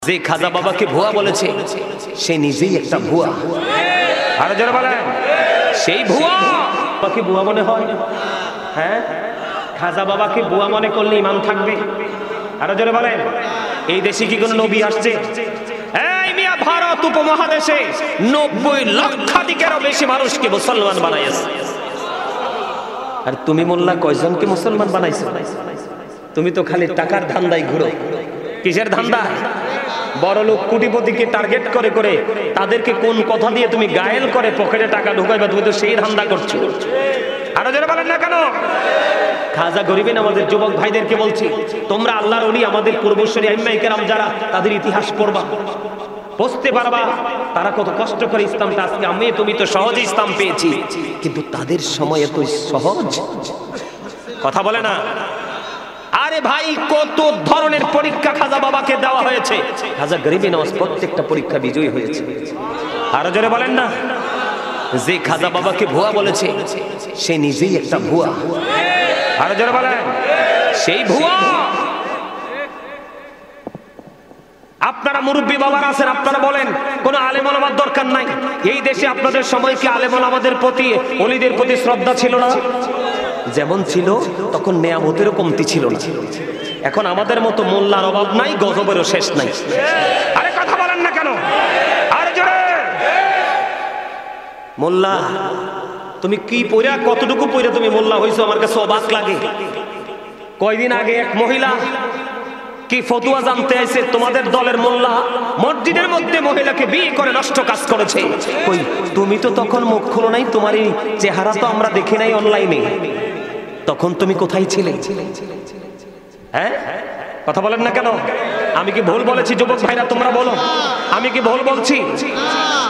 যে খাজা বাবাকে ভুয়া বলেছে সে নিজেই একটা ভুয়া। আরো জোরে বলেন, সেই ভুয়া বাবাকে ভুয়া মনে হয়। হ্যাঁ, খাজা বাবাকে ভুয়া মনে করলে ইমান থাকবে? আরো জোরে বলেন, এই দেশে কি কোন নবী আসছে? এই মিয়া, ভারত উপমহাদেশে 90 লক্ষাধিকেরও বেশি মানুষকে মুসলমান বানাইছে। আর তুমি মোল্লা কয়জনকে মুসলমান বানাইছো? তুমি তো খালি টাকার ধান্দায় ঘুরো। কিসের ধান্দা? বড় লোক কোটিপতিকে টার্গেট করে করে তাদেরকে কোন কথা দিয়ে তুমি গায়েল করে পকেটে টাকা ঢুকাইবা, তুমি তো সেই ধান্দা করছো। আরো যারা বলেন না কেন? খাজা গরিবেন আমাদের যুবক ভাইদেরকে বলছি, তোমরা আল্লাহর ওলি, আমাদের পূর্বসূরি আইম্মায়ে কেরাম যারা, তাদের ইতিহাস পড়বা, বুঝতে পারবা তারা কত কষ্ট করে ইসলামটা আজকে আমি তুমি তো সহজে ইসলাম পেয়েছি, কিন্তু তাদের সময় এত সহজ কথা বলে না। আরে ভাই, কত ধরনের পরীক্ষা খাজা বাবাকে দেওয়া হয়েছে। খাজা গরিবে নওয়াজ প্রত্যেকটা পরীক্ষা বিজয়ী হয়েছে। আরো জোরে বলেন না, যে খাজা বাবাকে ভুয়া বলেছে সে নিজেই একটা ভুয়া। আরো জোরে বলেন, সেই ভুয়া। আপনারা মুরব্বী বাবার আছেন, আপনারা বলেন কোন আলেম ওলামার দরকার নাই। এই দেশে আপনাদের সময় কি আলেম ওলামাদের প্রতি, ওলিদের প্রতি শ্রদ্ধা ছিল না? যেমন ছিল তখন নেয়ামতেরও কমতি ছিল না। এখন আমাদের মতো মোল্লার অভাব নাই, গজবেরও শেষ নাই। আরে কথা বলেন না কেন? আরে জোরে। মোল্লা, তুমি কি পড়া, কতটুকু পড়া তুমি মোল্লা হইছো? আমার কাছে অবাক লাগে। কয়দিন আগে এক মহিলা কি ফতুয়া জানতে আইছে, তোমাদের দলের মোল্লা মসজিদের মধ্যে মহিলাকে বিয়ে করে নষ্ট কাজ করেছে। কই, তুমি তো তখন মুখ খুলো নাই, তোমার এই চেহারা তো আমরা দেখি নাই অনলাইনে। তখন তুমি কোথায় ছিলে? হ্যাঁ, কথা বলেন না কেন? আমি কি ভুল বলেছি? যুবক ভাইরা তোমরা বলো, আমি কি ভুল বলছি?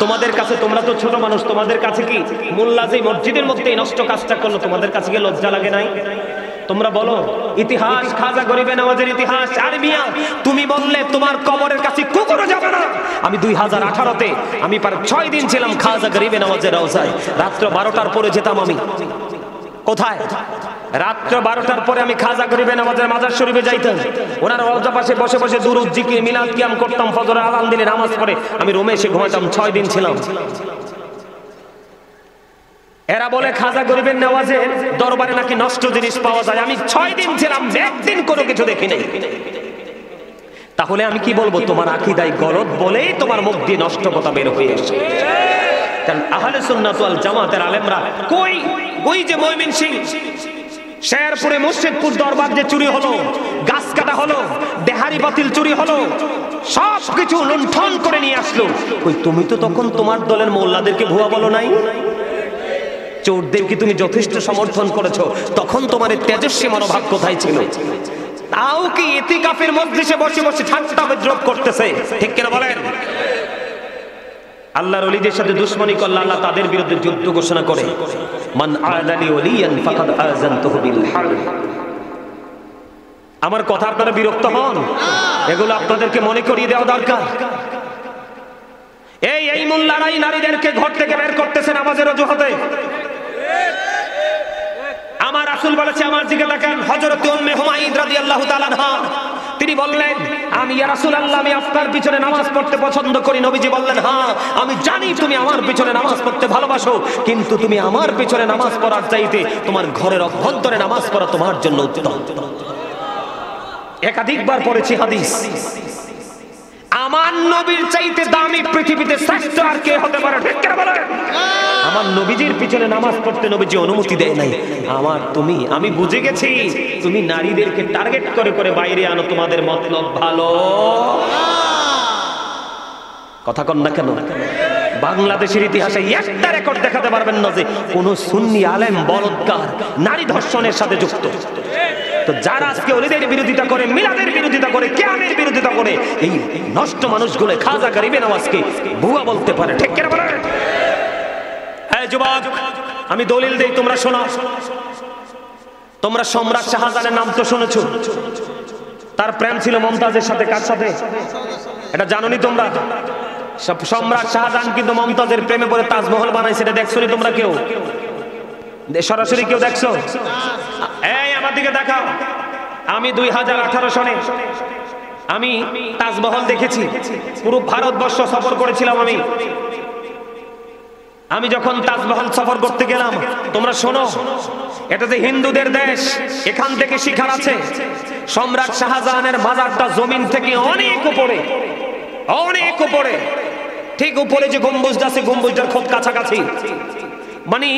তোমাদের কাছে, তোমরা তো ছোট মানুষ, তোমাদের কাছে কি মোল্লা যে মসজিদের মধ্যে নষ্ট কাজটা করলো, তোমাদের কাছে কি লজ্জা লাগে নাই? তোমরা বলো, ইতিহাস খাজা গরিবে নওয়াজের ইতিহাস। আর মিয়া, তুমি বললে তোমার কবরের কাছে কুকুরও যাবে না। আমি 2018-তে আমি প্রায় 6 দিন ছিলাম খাজা গরিবে নওয়াজের রওজায়। রাত্র 12টার পরে যেতাম আমি। কোথায়? রাত্র 12টার পরে আমি খাজা গরিবে নওয়াজের মাজার শরীফে যাইতাম। ওনার রওজা পাশে বসে বসে দুরূদ, জিকির, মিলাদ কিয়াম করতাম। ফজরের আযান দিলে নামাজ পড়ে আমি রুমে এসে ঘুমাইতাম। 6 দিন ছিলাম। এরা বলে খাজা গরিবের নওয়াজের দরবারে নাকি নষ্ট জিনিস পাওয়া যায়। আমি 6 দিন ছিলাম, একদিন কোনো কিছু দেখি নাই। তাহলে আমি কি বলবো? তোমার আকীদায় গলদ বলেই তোমার মুখ দিয়ে নষ্ট কথা বের হয়ে আসে। কারণ আহলে সুন্নাত ওয়াল জামাতের আলেমরা কই যে ময়মনসিংহ, শেরপুরে মুর্শিদপুর দরবার যে চুরি হলো, গাছ কাটা হলো, দেহারি বাতিল চুরি হলো, সব কিছু লুণ্ঠন করে নিয়ে আসলো। কই, তুমি তো তখন তোমার দলের মোল্লাদেরকে ভুয়া বলো নাই? চোরদের কি তুমি যথেষ্ট সমর্থন করেছো? তখন তোমার তেজস্বী মনোভাব কোথায় ছিল? তাও কি ইতিকাফের মজলিসে বসে বসে ঠাট্টা বিদ্রোহ করতেছে, ঠিক কিনা বলেন? আল্লাহর ওলিদের সাথে দুশমনী করলে আল্লাহ তাদের বিরুদ্ধে যুদ্ধ ঘোষণা করে, মান আদালি ওলিয়ান ফাকাদ আযানতুহু বিল হারব। আমার কথা আপনারা বিরক্ত হন? এগুলো আপনাদেরকে মনে করিয়ে দেওয়া দরকার। এই মোল্লারাই নারীদেরকে ঘর থেকে বের করতেছে নামাজের অজুহাতে। আমার রাসূল বলেছে, আমার দিকে তাকান, হযরত উম্মে হুমায়রা রাদিয়াল্লাহু তাআলা আনহা, তিনি বললেন, আমি ইয়া রাসূলুল্লাহ, আমি আপনার পিছনে নামাজ পড়তে পছন্দ করি। নবীজি বললেন, হ্যাঁ আমি জানি তুমি আমার পিছনে নামাজ পড়তে ভালোবাসো, কিন্তু তুমি আমার পিছনে নামাজ পড়ার চাইতে তোমার ঘরের অভ্যন্তরে নামাজ পড়া তোমার জন্য উত্তম। একাধিকবার পড়েছি হাদিস, আমার নবীর চাইতে দামি পৃথিবীতে শ্রেষ্ঠ আর কে হতে পারে? ঠিক করে বলেন। আমার নবীজির পিছনে নামাজ পড়তে নবীজি অনুমতি দেয় নাই। আমি বুঝে গেছি, তুমি নারীদেরকে টার্গেট করে করে বাইরে আনো, তোমাদের মতলব ভালো। কথা কন না কেন? বাংলাদেশের ইতিহাসে একটা রেকর্ড দেখাতে পারবেন না যে কোন সুন্নি আলেম বলৎকার, নারী ধর্ষণের সাথে যুক্ত। তো যারা আজকে ওলিদের বিরোধিতা করে, মিলাদের বিরোধিতা করে, কিয়ামের বিরোধিতা করে, এই নষ্ট মানুষগুলো খাজা গরিবে নওয়াজকে ভুয়া বলতে পারে, ঠিক কিনা বলেন? এই যুবক, আমি দলিল দেই, তোমরা শোনো। তোমরা সম্রাট শাহজাহানের নাম তো শুনেছো। তার প্রেম ছিল মমতাজের সাথে। কার সাথে? এটা জানোনি তোমরা? সম্রাট শাহজাহান কিন্তু মমতাজের প্রেমে পড়ে তাজমহল বানাইছে। এটা দেখছো নি তোমরা কেউ? সরাসরি কেউ দেখছো? এই আমার দিকে দেখাও। আমি 2018 সনে আমি তাজমহল দেখেছি, পুরো ভারতবর্ষ সফর করেছিলাম আমি যখন তাজমহল সফর করতে গেলাম, তোমরা শোনো, এটা যে হিন্দুদের দেশ, এখান থেকে শিখার আছে। সম্রাট শাহজাহানের মাজারটা জমিন থেকে অনেক উপরে, অনেক উপরে, ঠিক উপরে যে গম্বুজটা আছে, গম্বুজটার খুব কাছাকাছি। মানে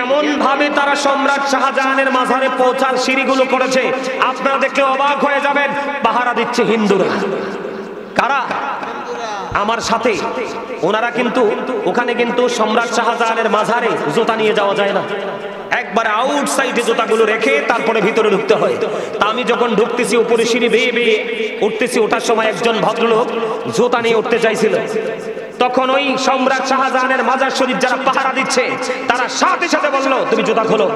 এমন ভাবে তারা সম্রাট শাহজাহানের মাজারে পৌঁছার সিঁড়িগুলো করেছে, আপনারা দেখলে অবাক হয়ে যাবেন। পাহারা দিচ্ছে হিন্দুরা। কারা? আমার সাথে। ওনারা কিন্তু ওখানে কিন্তু সম্রাট শাহজাহানের মাজারে জুতা নিয়ে যাওয়া যায় না, একবার আউটসাইডে জুতাগুলো রেখে তারপরে ভিতরে ঢুকতে হয়। তা আমি যখন ঢুকতেছি, উপরে সিঁড়ি বেয়ে বেয়ে উঠতেছি, ওঠার সময় একজন ভদ্রলোক জুতা নিয়ে উঠতে চাইছিল। তখন ওই সম্রাট শাহজাহানের মাজার শরীফ যারা পাহারা দিচ্ছে, তারা সাথে সাথে বললো, তুমি জুতা খোলো,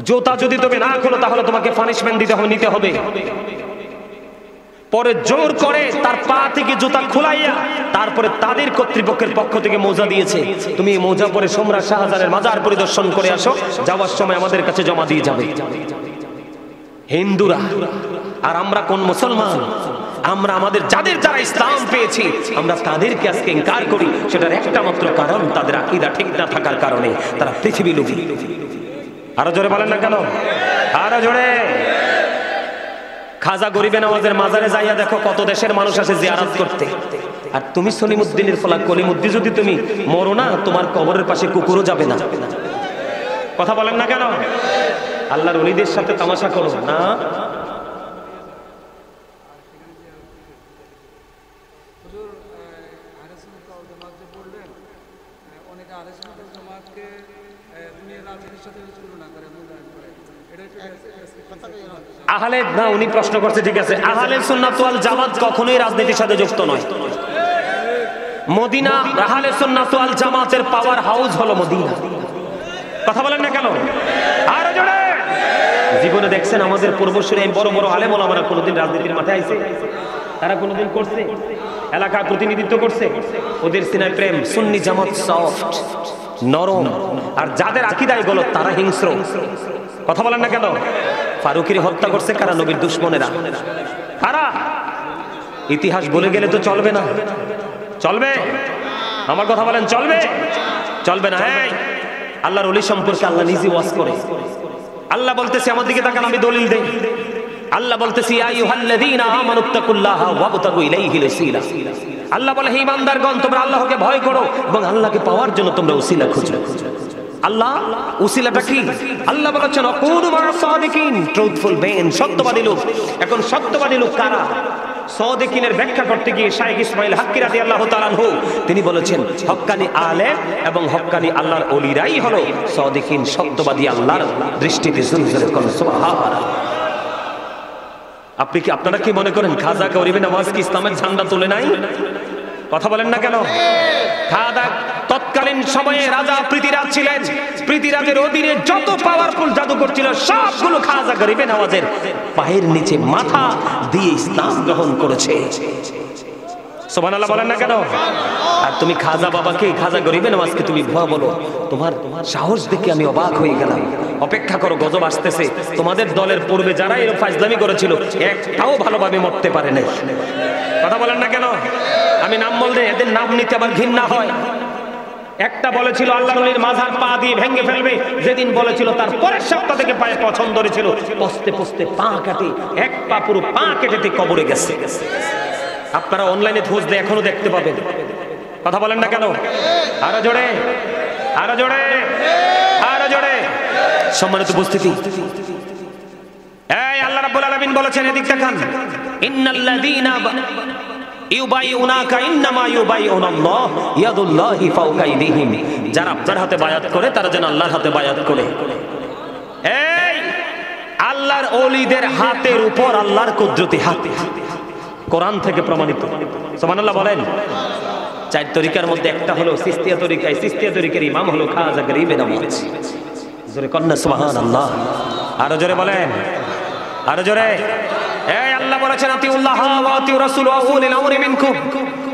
জুতা যদি তুমি না খোলো তাহলে তোমাকে পানিশমেন্ট নিতে হবে। পরে জোর করে তার পা থেকে জুতা খুলাইয়া তারপরে তাদের কর্তৃপক্ষের পক্ষ থেকে মোজা দিয়েছে, তুমি মোজা পরে সম্রাট শাহজাহানের মাজার পরিদর্শন করে আসো, যাওয়ার সময় আমাদের কাছে জমা দিয়ে যাবে। হিন্দুরা। আর আমরা কোন মুসলমান? আমরা আমাদের যাদের যারা ইসলাম পেয়েছি, আমরা তাদেরকে আজকে ইনকার করি। সেটার একটা মাত্র কারণ, তাদের আকীদা ঠিক না থাকার কারণে তারা পৃথিবী লোভী। আরো জোরে বলেন না কেন? আরো জোরে। খাজা গরিবে নওয়াজের মাজারে যাইয়া দেখো কত দেশের মানুষ আসে জিয়ারত করতে। আর তুমি সলিমুদ্দিনের ফলা কলিমুদ্দিন, যদি তুমি মরো না, তোমার কবরের পাশে কুকুরও যাবে না। কথা বলেন না কেন? আল্লাহর ওলিদের সাথে তামাশা করো না। আহলে না, উনি প্রশ্ন করছে, ঠিক আছে। আহলে সুন্নাত ওয়াল জামাত কখনোই রাজনীতির সাথে যুক্ত নয়। মদিনা আহলে সুন্নাত ওয়াল জামাতের পাওয়ার হাউস হলো মদিনা। কথা বলেন না কেন? আরো জোরে। জীবনে দেখছেন আমাদের পূর্বসূরি বড় বড় আলেম ওলামারা কোনোদিন রাজনীতির মাঠে আইছে? তারা কোনোদিন করছে? এলাকার প্রতিনিধিত্ব করছে? ওদের সিনায় প্রেম। সুন্নি জামাত সফট, নরম, আর যাদের আকীদায় গলত তারা হিংস্র। কথা বলেন না কেন? ফারুকের হত্যা করছে কারা? নবীর দুশমনেরা। কারা? ইতিহাস বলে গেলে তো চলবে না। চলবে? আমার কথা বলেন, চলবে? চলবে না। এই আল্লাহর ওলি সম্পর্কে আল্লাহ নিজে ওয়াজ করে। আল্লাহ বলতেছে, আমার দিকে তাকান, আমি দলিল দেই। আল্লাহ বলতেছে, ইয়া আইয়ুহাল্লাযীনা আমানুত্তাকুল্লাহা ওয়াবতাগু ইলাইহিল ওসিলা। আল্লাহ বলে, হে ঈমানদারগণ, তোমরা আল্লাহকে ভয় করো এবং আল্লাহকে পাওয়ার জন্য তোমরা ওসিলা খুঁজো। আল্লাহ উসিলাটা কি? আল্লাহ বলেছেন, আকুনু মা'আস সাদিকিন, ট্রুথফুল মেন, সত্যবাদী লোক। এখন সত্যবাদী লোক কারা? সাদিকিনের ব্যাখ্যা করতে গিয়ে শাইখ ইসমাইল হাক্কি রাদিয়াল্লাহু তাআলা আনহু তিনি বলেছেন, হক্কানি আলেম এবং হক্কানি আল্লাহর ওলিরাই হলো সাদিকিন, সত্যবাদী আল্লাহর দৃষ্টিতে। সুবহানাল্লাহ। আপনি কি, আপনারা কি মনে করেন খাজা গরিবে নওয়াজ কি ইসলামের ঝান্ডা তুলে নাই? কথা বলেন না কেন? খাজা তৎকালীন সময়ে রাজা পৃথিরাজ ছিলেন। পৃথিরাজের অধীনে যত পাওয়ারফুল জাদুকর ছিল সবগুলো খাজা গরিবে নওয়াজের পায়ের নিচে মাথা দিয়ে ইসলাম গ্রহণ করেছে। সুবহানাল্লাহ বলেন না কেন? আর তুমি খাজা বাবাকে, খাজা গরিবে নওয়াজকে তুমি ভুয়া বলো। তোমার সাহস দেখে আমি অবাক হয়ে গেলাম। অপেক্ষা করো, গজব আসতেছে। তোমাদের দলের পূর্বে যারা এরকম ফাজলামি করেছিল, একটাও ভালোভাবে মরতে পারে নাই। কথা বলেন না কেন? আমি নাম বললে এদের নাম নিতে আবার ঘৃণা হয়। একটা বলেছিল আল্লাহর ওলির মাজার পা দিয়ে ভেঙে ফেলবে, যেদিন বলেছিল তার পরের সপ্তাহ থেকে পায়ে পছন্দ ধরেছিল, পস্তে পস্তে পা কাটে, এক পা পুরো পা কেটে কবরে গেছে। আপনারা অনলাইনে খোঁজ দিয়ে এখনো দেখতে পাবেন। কথা বলেন না কেন? আরো জোরে, আরো জোরে, আরো জোরে। সম্মানিত উপস্থিতি, এই আল্লাহ রাব্বুল আলামিন বলেছেন, এদিক তাকান, ইন্নাল্লাযীনা ইউবাইউনাকা ইন্নামা ইউবাইউনাল্লাহ ইয়াদুল্লাহি ফাওকা আইদিহিম। যারা আপনার হাতে বায়াত করে তারা যেন আল্লাহর হাতে বায়াত করে। এই আল্লাহর ওলিদের হাতের উপর আল্লাহর কুদরতি হাত, কোরআন থেকে প্রমাণিত। সুবহানাল্লাহ বলেন। চার তরিকার মধ্যে একটা হলো সিস্তিয়া তরিকা। সিস্তিয়া তরিকার ইমাম হলো খাজা গরিবে নওয়াজ। জোরে কন্না সুবহানাল্লাহ। আরো জোরে বলেন, আরো জোরে। এই আল্লাহ বলেছেন, আতিউল্লাহ ওয়া আতিউ রাসূল ওয়া উলিল আমরি মিনকুম।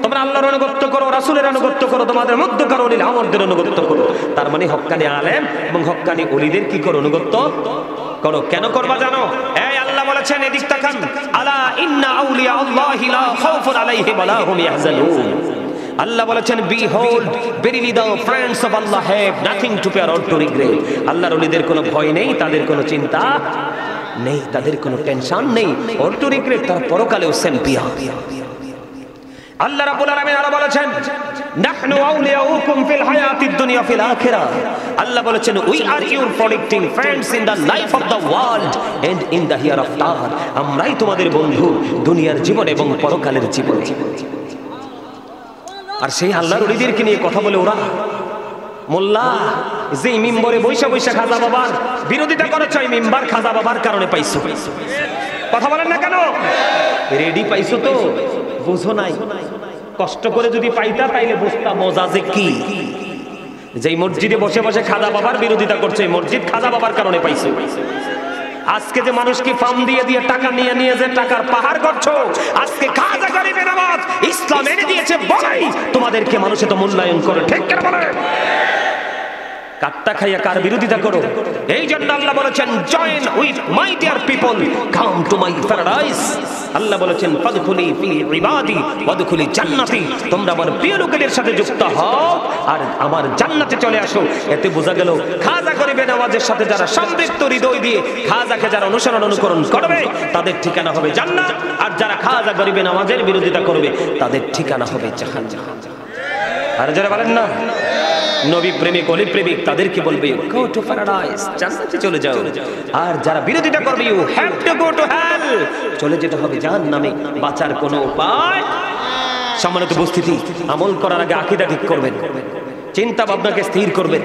তোমরা আল্লাহর আনুগত্য করো, রাসূলের আনুগত্য করো, তোমাদের মধ্যকার উলিল আমরদের আনুগত্য করো। তার মানে হক্কানি আলেম এবং হক্কানি ওলিদের কি করো? আনুগত্য করো। কেন করবা জানো? এই আল্লাহ বলেছেন এদিক তাকান, আলা ইন্না আউলিয়া আল্লাহি লা খাউফুন আলাইহিম ওয়া লা হুম ইয়াহজানুন। আল্লাহ বলেছেন behold verily the friends of Allah have nothing to fear or to regret। আল্লাহর ওলিদের কোনো ভয় নেই, তাদের কোনো চিন্তা নেই, তাদের কোনো টেনশন নেই, or to regret, তারা পরকালেও চ্যাম্পিয়ন। আল্লাহ রাব্বুল আলামিন আরো বলেছেন নাহনু আউলিয়াউকুম ফিল হায়াতিদ দুনিয়া ফিল আখিরাহ। আল্লাহ বলেছেন we are your protecting friends in the life of the world and in the hereafter। আমরাই তোমাদের বন্ধু দুনিয়ার জীবন এবং পরকালের জীবনে। আর সেই আল্লাহর ওলিদেরকে নিয়ে কথা বলে ওরা মোল্লা যে মিম্বরে বৈশা বৈশা খাজা বাবার বিরোধিতা করেছে, ওই মিম্বার খাজা বাবার কারণে পাইছো। কথা বলেন না কেন? রেডি পাইছো তো বুঝো নাই। কষ্ট করে যদি পাইতা তাইলে বুঝতা মজা যে কি। যেই মসজিদে বসে বসে খাজা বাবার বিরোধিতা করছে, এই মসজিদ খাজা বাবার কারণে পাইছো। আজকে যে মানুষকে ফার্ম দিয়ে দিয়ে টাকা নিয়ে নিয়ে যে টাকার পাহাড় করছো, আজকে খাজা গরিবে নামাজ ইসলাম এনে দিয়েছে বলাই তোমাদেরকে মানুষে তো মূল্যায়ন করে। ঠিক কেন বলে? কাট্টা খাইয়া কার বিরোধিতা করো? এই জন্য আল্লাহ বলেছেন join with my dear people come to my paradise. আল্লাহ বলেছেন ফাদখুলি ফি ইবাদি ওয়াদখুলি জান্নাতি। তোমরা আমার প্রিয় লোকেদের সাথে যুক্ত হও আর আমার জান্নাতে চলে আসো। এতে বোঝা গেল খাজা গরিবে নামাজের সাথে যারা সম্পৃক্ত হৃদয় দিয়ে খাজাকে যারা অনুসরণ অনুকরণ করবে তাদের ঠিকানা হবে জান্নাত, আর যারা খাজা গরিবে নামাজের বিরোধিতা করবে তাদের ঠিকানা হবে জাহান্নাম। আর যারা বলেন না নবী প্রেমিক অলি প্রেমিক তাদেরকে বলবে গো টু প্যারাডাইস, জান্নাতে চলে যাও। আর যারা বিরোধিতা করবে you have to go to hell, চলে যেতে হবে জাহান্নামে। বাঁচার কোনো উপায়। সম্মানিত উপস্থিতি, আমল করার আগে আকীদা ঠিক করবেন, চিন্তা ভাবনাকে স্থির করবেন।